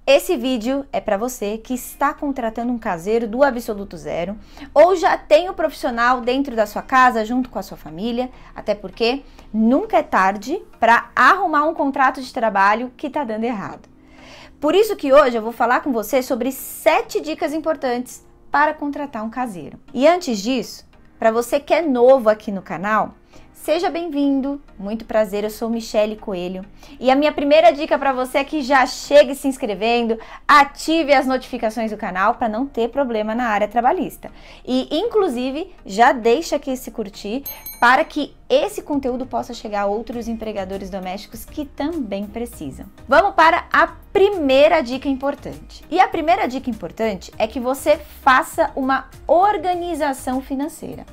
Esse vídeo é para você que está contratando um caseiro do absoluto zero ou já tem um profissional dentro da sua casa junto com a sua família, até porque nunca é tarde para arrumar um contrato de trabalho que está dando errado. Por isso que hoje eu vou falar com você sobre 7 dicas importantes para contratar um caseiro. E antes disso, para você que é novo aqui no canal, seja bem-vindo, muito prazer, eu sou Michele Coelho e a minha primeira dica para você é que já chegue se inscrevendo, ative as notificações do canal para não ter problema na área trabalhista e inclusive já deixa aqui esse curtir para que esse conteúdo possa chegar a outros empregadores domésticos que também precisam. Vamos para a primeira dica importante. E a primeira dica importante é que você faça uma organização financeira.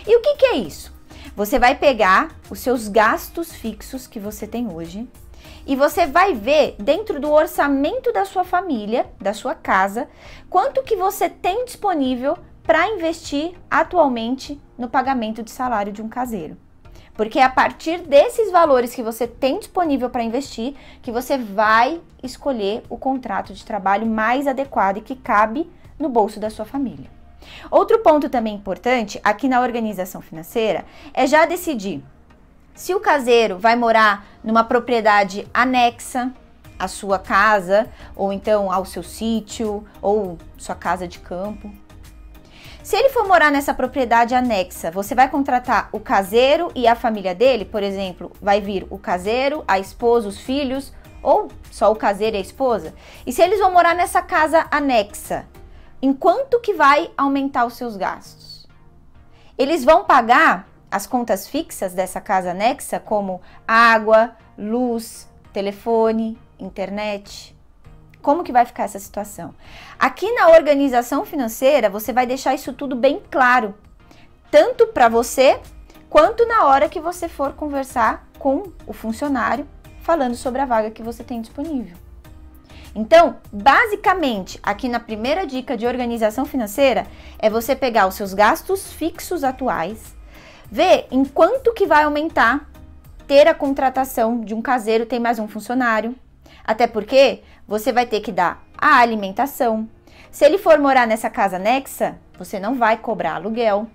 E o que é isso? Você vai pegar os seus gastos fixos que você tem hoje e você vai ver dentro do orçamento da sua família, da sua casa, quanto que você tem disponível para investir atualmente no pagamento de salário de um caseiro. Porque é a partir desses valores que você tem disponível para investir que você vai escolher o contrato de trabalho mais adequado e que cabe no bolso da sua família. Outro ponto também importante aqui na organização financeira é já decidir se o caseiro vai morar numa propriedade anexa à sua casa, ou então ao seu sítio, ou sua casa de campo. Se ele for morar nessa propriedade anexa, você vai contratar o caseiro e a família dele, por exemplo, vai vir o caseiro, a esposa, os filhos, ou só o caseiro e a esposa? E se eles vão morar nessa casa anexa, em quanto que vai aumentar os seus gastos? Eles vão pagar as contas fixas dessa casa anexa, como água, luz, telefone, internet? Como que vai ficar essa situação? Aqui na organização financeira, você vai deixar isso tudo bem claro, tanto para você, quanto na hora que você for conversar com o funcionário, falando sobre a vaga que você tem disponível. Então, basicamente, aqui na primeira dica de organização financeira, é você pegar os seus gastos fixos atuais, ver em quanto que vai aumentar ter a contratação de um caseiro, tem mais um funcionário, até porque você vai ter que dar a alimentação. Se ele for morar nessa casa anexa, você não vai cobrar aluguel.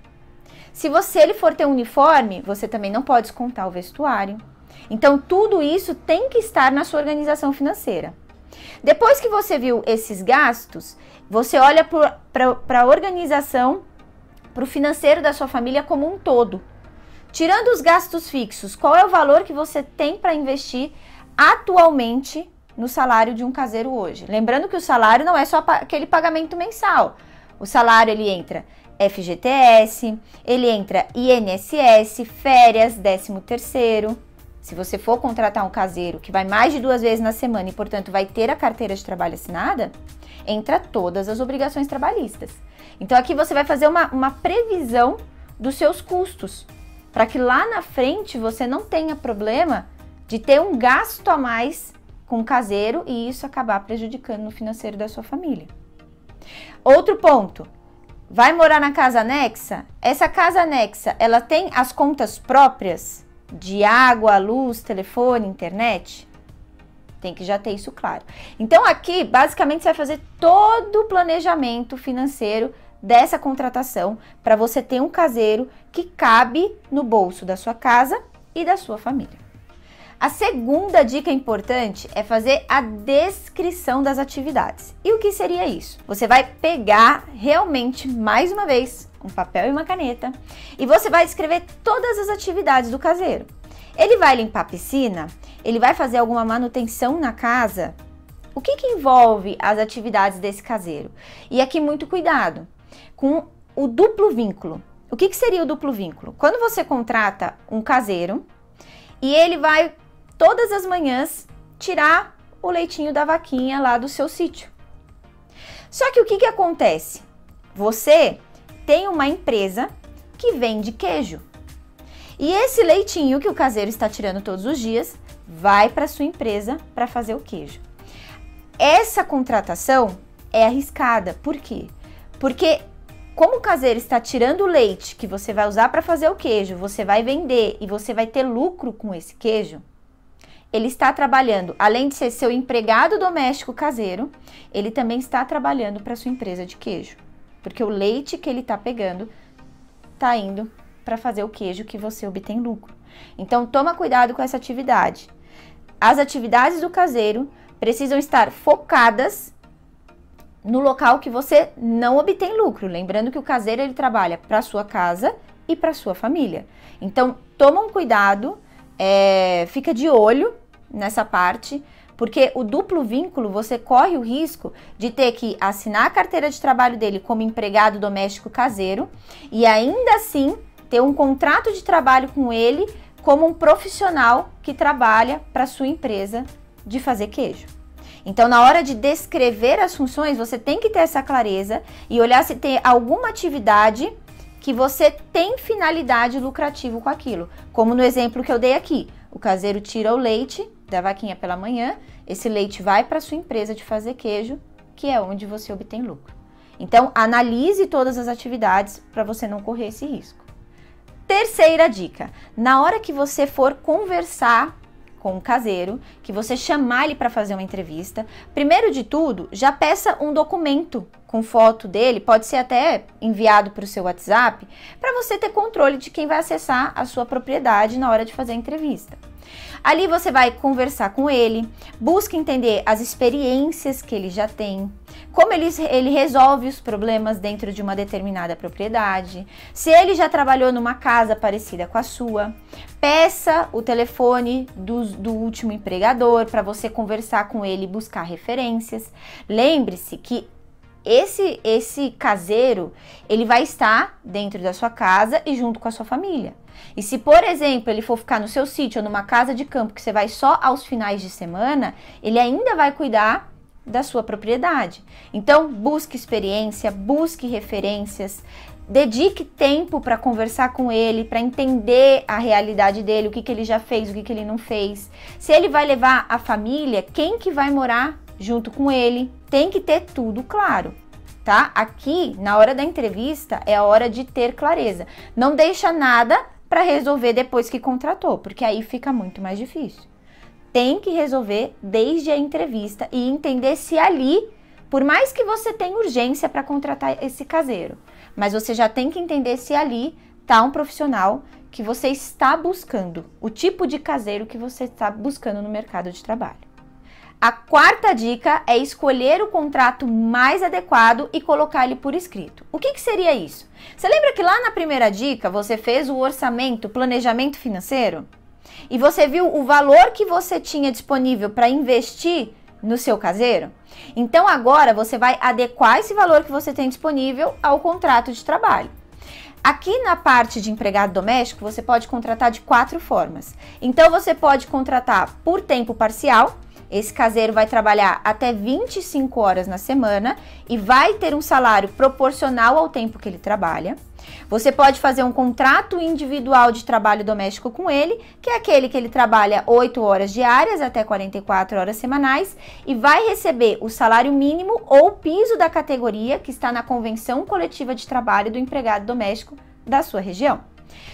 Se ele for ter um uniforme, você também não pode descontar o vestuário. Então, tudo isso tem que estar na sua organização financeira. Depois que você viu esses gastos, você olha para a organização, para o financeiro da sua família como um todo. Tirando os gastos fixos, qual é o valor que você tem para investir atualmente no salário de um caseiro hoje? Lembrando que o salário não é só aquele pagamento mensal. O salário ele entra FGTS, ele entra INSS, férias, 13º. Se você for contratar um caseiro que vai mais de 2 vezes na semana e, portanto, vai ter a carteira de trabalho assinada, entra todas as obrigações trabalhistas. Então, aqui você vai fazer uma previsão dos seus custos, para que lá na frente você não tenha problema de ter um gasto a mais com o caseiro e isso acabar prejudicando no financeiro da sua família. Outro ponto, vai morar na casa anexa? Essa casa anexa, ela tem as contas próprias de água, luz, telefone, internet? Tem que já ter isso claro. Então aqui, basicamente, você vai fazer todo o planejamento financeiro dessa contratação para você ter um caseiro que cabe no bolso da sua casa e da sua família. A segunda dica importante é fazer a descrição das atividades. E o que seria isso? Você vai pegar realmente, mais uma vez, um papel e uma caneta e você vai escrever todas as atividades do caseiro. Ele vai limpar a piscina? Ele vai fazer alguma manutenção na casa? O que envolve as atividades desse caseiro? E aqui muito cuidado com o duplo vínculo. O que seria o duplo vínculo? Quando você contrata um caseiro e ele vai todas as manhãs tirar o leitinho da vaquinha lá do seu sítio. Só que o que acontece? Você tem uma empresa que vende queijo. E esse leitinho que o caseiro está tirando todos os dias vai para sua empresa para fazer o queijo. Essa contratação é arriscada. Por quê? Porque como o caseiro está tirando o leite que você vai usar para fazer o queijo, você vai vender e você vai ter lucro com esse queijo, ele está trabalhando, além de ser seu empregado doméstico caseiro, ele também está trabalhando para sua empresa de queijo. Porque o leite que ele está pegando está indo para fazer o queijo que você obtém lucro. Então, toma cuidado com essa atividade. As atividades do caseiro precisam estar focadas no local que você não obtém lucro. Lembrando que o caseiro ele trabalha para sua casa e para sua família. Então, toma um cuidado, fica de olho nessa parte, porque o duplo vínculo você corre o risco de ter que assinar a carteira de trabalho dele como empregado doméstico caseiro e ainda assim ter um contrato de trabalho com ele como um profissional que trabalha para sua empresa de fazer queijo. Então, na hora de descrever as funções, você tem que ter essa clareza e olhar se tem alguma atividade que você tem finalidade lucrativa com aquilo. Como no exemplo que eu dei aqui, o caseiro tira o leite da vaquinha pela manhã, esse leite vai para sua empresa de fazer queijo, que é onde você obtém lucro. Então, analise todas as atividades para você não correr esse risco. Terceira dica, na hora que você for conversar com o caseiro, que você chamar ele para fazer uma entrevista, primeiro de tudo, já peça um documento com foto dele, pode ser até enviado para o seu WhatsApp, para você ter controle de quem vai acessar a sua propriedade na hora de fazer a entrevista. Ali você vai conversar com ele, busca entender as experiências que ele já tem, como ele resolve os problemas dentro de uma determinada propriedade, se ele já trabalhou numa casa parecida com a sua. Peça o telefone do último empregador para você conversar com ele e buscar referências. Lembre-se que esse caseiro, ele vai estar dentro da sua casa e junto com a sua família. E se, por exemplo, ele for ficar no seu sítio ou numa casa de campo que você vai só aos finais de semana, ele ainda vai cuidar da sua propriedade. Então, busque experiência, busque referências, dedique tempo para conversar com ele, para entender a realidade dele, o que ele já fez, o que ele não fez. Se ele vai levar a família, quem que vai morar junto com ele, tem que ter tudo claro, tá? Aqui, na hora da entrevista, é a hora de ter clareza. Não deixa nada para resolver depois que contratou, porque aí fica muito mais difícil. Tem que resolver desde a entrevista e entender se ali, por mais que você tenha urgência para contratar esse caseiro, mas você já tem que entender se ali tá um profissional que você está buscando, o tipo de caseiro que você está buscando no mercado de trabalho. A quarta dica é escolher o contrato mais adequado e colocar ele por escrito. O que seria isso? Você lembra que lá na primeira dica você fez o orçamento, planejamento financeiro? E você viu o valor que você tinha disponível para investir no seu caseiro? Então agora você vai adequar esse valor que você tem disponível ao contrato de trabalho. Aqui na parte de empregado doméstico você pode contratar de 4 formas. Então você pode contratar por tempo parcial. Esse caseiro vai trabalhar até 25 horas na semana e vai ter um salário proporcional ao tempo que ele trabalha. Você pode fazer um contrato individual de trabalho doméstico com ele, que é aquele que ele trabalha 8 horas diárias até 44 horas semanais e vai receber o salário mínimo ou piso da categoria que está na Convenção Coletiva de Trabalho do Empregado Doméstico da sua região.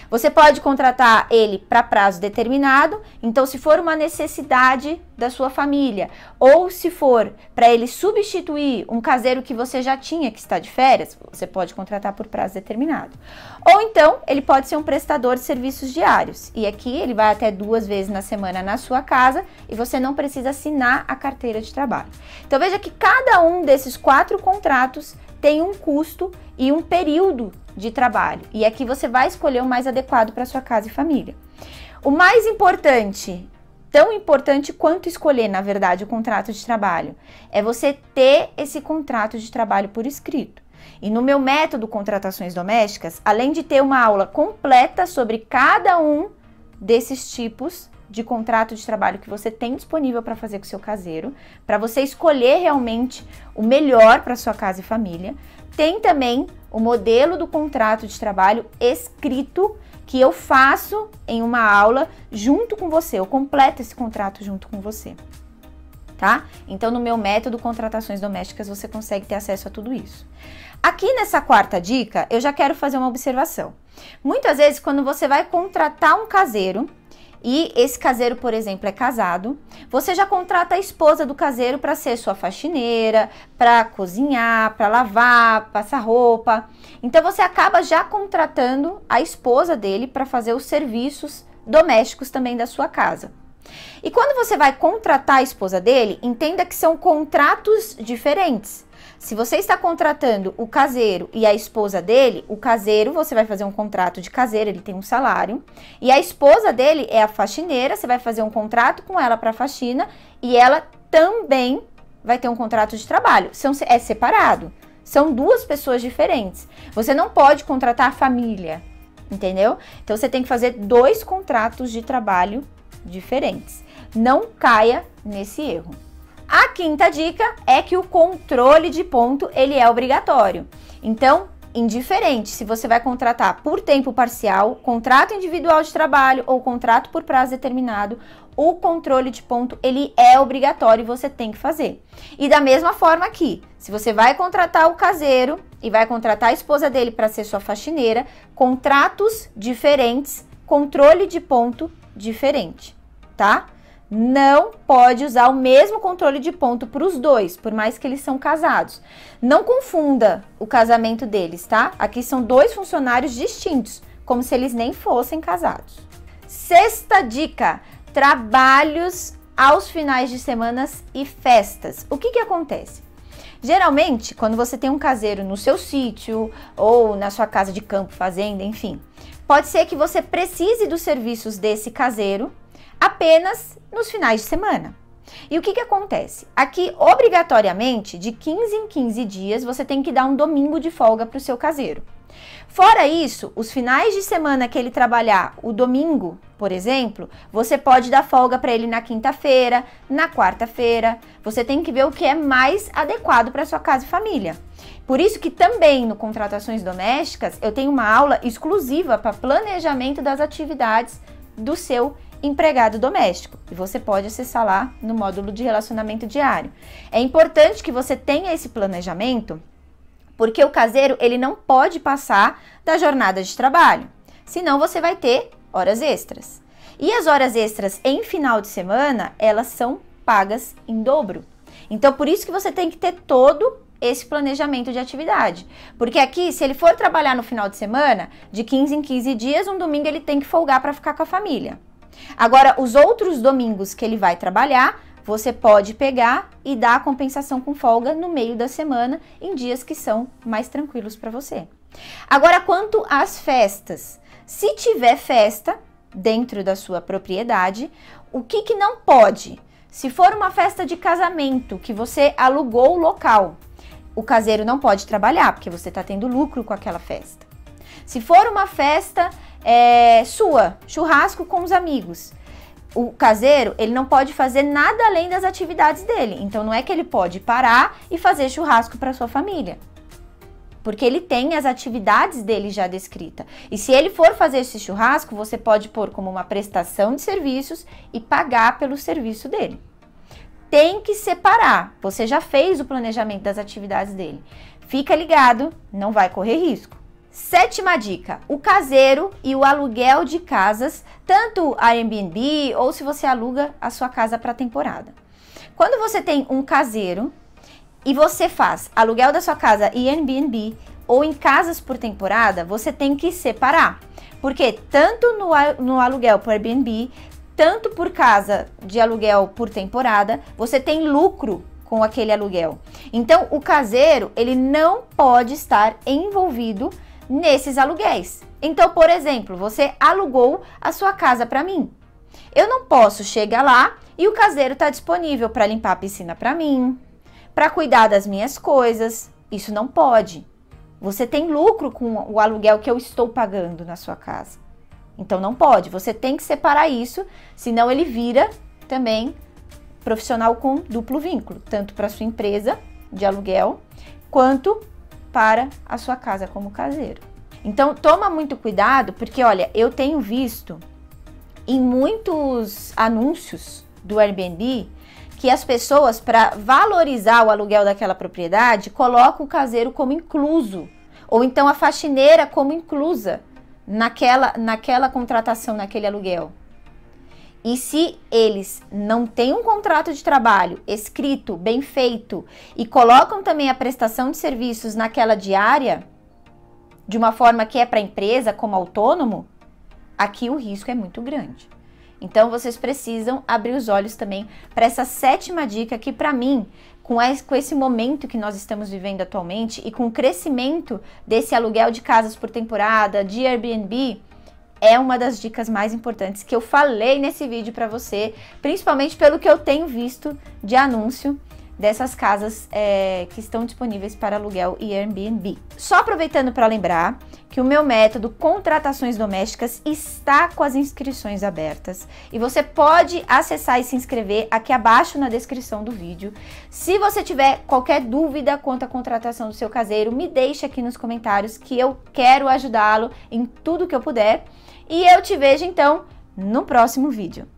Você pode contratar ele para prazo determinado, então se for uma necessidade da sua família ou se for para ele substituir um caseiro que você já tinha que está de férias, você pode contratar por prazo determinado. Ou então ele pode ser um prestador de serviços diários e aqui ele vai até 2 vezes na semana na sua casa e você não precisa assinar a carteira de trabalho. Então veja que cada um desses 4 contratos tem um custo e um período de trabalho. E aqui você vai escolher o mais adequado para sua casa e família. O mais importante, tão importante quanto escolher, na verdade, o contrato de trabalho, é você ter esse contrato de trabalho por escrito. E no meu método Contratações Domésticas, além de ter uma aula completa sobre cada um desses tipos de contrato de trabalho que você tem disponível para fazer com o seu caseiro, para você escolher realmente o melhor para sua casa e família, tem também o modelo do contrato de trabalho escrito que eu faço em uma aula junto com você, eu completo esse contrato junto com você, tá? Então no meu método Contratações Domésticas você consegue ter acesso a tudo isso. Aqui nessa quarta dica eu já quero fazer uma observação. Muitas vezes quando você vai contratar um caseiro e esse caseiro, por exemplo, é casado, você já contrata a esposa do caseiro para ser sua faxineira, para cozinhar, para lavar, passar roupa. Então você acaba já contratando a esposa dele para fazer os serviços domésticos também da sua casa. E quando você vai contratar a esposa dele, entenda que são contratos diferentes. Se você está contratando o caseiro e a esposa dele, o caseiro, você vai fazer um contrato de caseiro, ele tem um salário, e a esposa dele é a faxineira, você vai fazer um contrato com ela para faxina e ela também vai ter um contrato de trabalho. É separado, são duas pessoas diferentes. Você não pode contratar a família, entendeu? Então você tem que fazer dois contratos de trabalho diferentes. Não caia nesse erro. A quinta dica é que o controle de ponto, ele é obrigatório. Então, indiferente se você vai contratar por tempo parcial, contrato individual de trabalho ou contrato por prazo determinado, o controle de ponto, ele é obrigatório e você tem que fazer. E da mesma forma aqui, se você vai contratar o caseiro e vai contratar a esposa dele para ser sua faxineira, contratos diferentes, controle de ponto diferente, tá? Não pode usar o mesmo controle de ponto para os dois, por mais que eles são casados. Não confunda o casamento deles, tá? Aqui são dois funcionários distintos, como se eles nem fossem casados. Sexta dica: trabalhos aos finais de semana e festas. O que acontece? Geralmente, quando você tem um caseiro no seu sítio ou na sua casa de campo, fazenda, enfim, pode ser que você precise dos serviços desse caseiro apenas nos finais de semana. E o que acontece? Aqui, obrigatoriamente, de 15 em 15 dias, você tem que dar um domingo de folga para o seu caseiro. Fora isso, os finais de semana que ele trabalhar, o domingo, por exemplo, você pode dar folga para ele na quinta-feira, na quarta-feira. Você tem que ver o que é mais adequado para sua casa e família. Por isso que também no Contratações Domésticas, eu tenho uma aula exclusiva para planejamento das atividades do seu empregado doméstico, e você pode acessar lá no módulo de relacionamento diário. É importante que você tenha esse planejamento, porque o caseiro, ele não pode passar da jornada de trabalho, senão você vai ter horas extras. E as horas extras em final de semana, elas são pagas em dobro. Então, por isso que você tem que ter todo esse planejamento de atividade. Porque aqui, se ele for trabalhar no final de semana, de 15 em 15 dias, um domingo ele tem que folgar para ficar com a família. Agora, os outros domingos que ele vai trabalhar, você pode pegar e dar a compensação com folga no meio da semana, em dias que são mais tranquilos para você. Agora, quanto às festas, se tiver festa dentro da sua propriedade, o que não pode? Se for uma festa de casamento que você alugou o local, o caseiro não pode trabalhar, porque você está tendo lucro com aquela festa. Se for uma festa sua, churrasco com os amigos, o caseiro, ele não pode fazer nada além das atividades dele. Então, não é que ele pode parar e fazer churrasco para sua família, porque ele tem as atividades dele já descrita. E se ele for fazer esse churrasco, você pode pôr como uma prestação de serviços e pagar pelo serviço dele. Tem que separar. Você já fez o planejamento das atividades dele. Fica ligado, não vai correr risco. Sétima dica: o caseiro e o aluguel de casas, tanto Airbnb ou se você aluga a sua casa para temporada. Quando você tem um caseiro e você faz aluguel da sua casa em Airbnb ou em casas por temporada, você tem que separar. Porque tanto no aluguel por Airbnb, tanto por casa de aluguel por temporada, você tem lucro com aquele aluguel. Então, o caseiro, ele não pode estar envolvido nesses aluguéis. Então, por exemplo, você alugou a sua casa para mim. Eu não posso chegar lá e o caseiro está disponível para limpar a piscina para mim, para cuidar das minhas coisas. Isso não pode. Você tem lucro com o aluguel que eu estou pagando na sua casa. Então, não pode. Você tem que separar isso, senão ele vira também profissional com duplo vínculo, tanto para sua empresa de aluguel, quanto para a sua casa como caseiro. Então, toma muito cuidado, porque olha, eu tenho visto em muitos anúncios do Airbnb que as pessoas, para valorizar o aluguel daquela propriedade, colocam o caseiro como incluso, ou então a faxineira como inclusa naquela contratação, naquele aluguel. E se eles não têm um contrato de trabalho escrito, bem feito, e colocam também a prestação de serviços naquela diária, de uma forma que é para a empresa, como autônomo, aqui o risco é muito grande. Então, vocês precisam abrir os olhos também para essa 7ª dica que, para mim, com esse momento que nós estamos vivendo atualmente e com o crescimento desse aluguel de casas por temporada, de Airbnb, é uma das dicas mais importantes que eu falei nesse vídeo para você, principalmente pelo que eu tenho visto de anúncio dessas casas que estão disponíveis para aluguel e Airbnb. Só aproveitando para lembrar que o meu método Contratações Domésticas está com as inscrições abertas e você pode acessar e se inscrever aqui abaixo na descrição do vídeo. Se você tiver qualquer dúvida quanto à contratação do seu caseiro, me deixe aqui nos comentários que eu quero ajudá-lo em tudo que eu puder. E eu te vejo então no próximo vídeo.